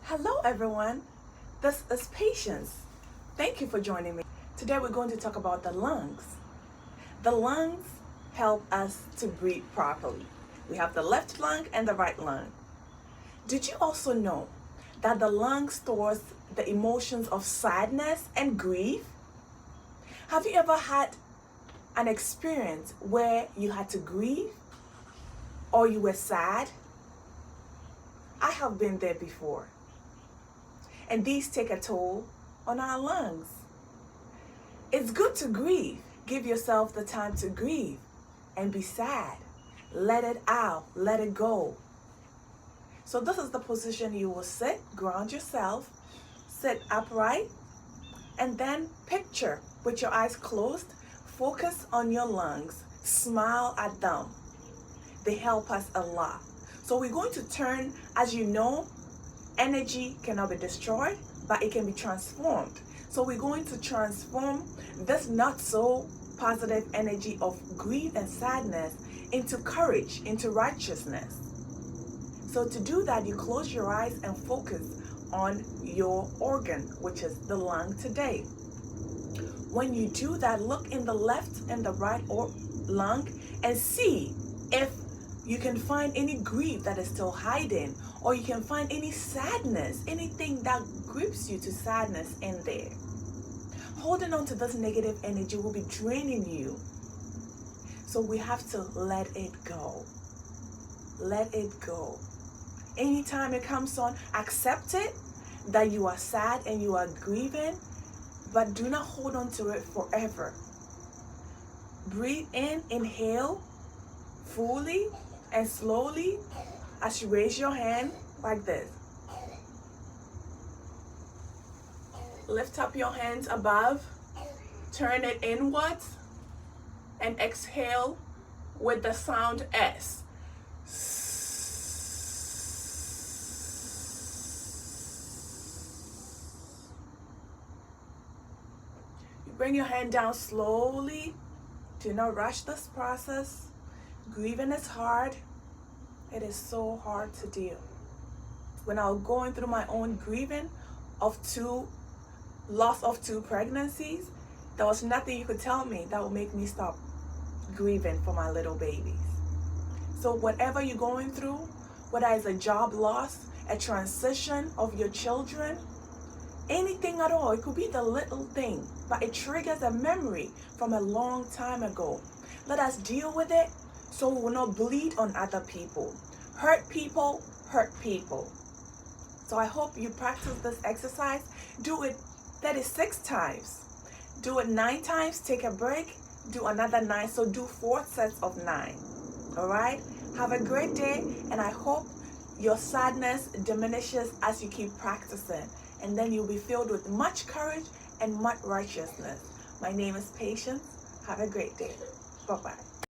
Hello everyone, this is Patience. Thank you for joining me. Today we're going to talk about the lungs. The lungs help us to breathe properly. We have the left lung and the right lung. Did you also know that the lung stores the emotions of sadness and grief? Have you ever had an experience where you had to grieve or you were sad? I have been there before. And these take a toll on our lungs. It's good to grieve. Give yourself the time to grieve and be sad. Let it out, let it go. So this is the position you will sit, ground yourself, sit upright, and then picture with your eyes closed, focus on your lungs, smile at them. They help us a lot. So we're going to turn, as you know, energy cannot be destroyed, but it can be transformed. So we're going to transform this not so positive energy of grief and sadness into courage, into righteousness. So to do that, you close your eyes and focus on your organ, which is the lung today. When you do that, look in the left and the right lung and see if you can find any grief that is still hiding, or you can find any sadness, anything that grips you to sadness in there. Holding on to this negative energy will be draining you. So we have to let it go. Let it go. Anytime it comes on, accept it, that you are sad and you are grieving, but do not hold on to it forever. Breathe in, inhale fully and slowly as you raise your hand like this. Lift up your hands above, turn it inwards, and exhale with the sound S. You bring your hand down slowly. Do not rush this process. Grieving is hard. It is so hard to deal. When I was going through my own grieving of loss of two pregnancies, there was nothing you could tell me that would make me stop grieving for my little babies. So whatever you're going through, whether it's a job loss, a transition of your children, anything at all, it could be the little thing, but it triggers a memory from a long time ago. Let us deal with it so we will not bleed on other people. Hurt people hurt people. So I hope you practice this exercise. Do it 36 times. Do it 9 times, take a break, do another 9. So do 4 sets of 9. All right? Have a great day, and I hope your sadness diminishes as you keep practicing. And then you'll be filled with much courage and much righteousness. My name is Patience. Have a great day. Bye-bye.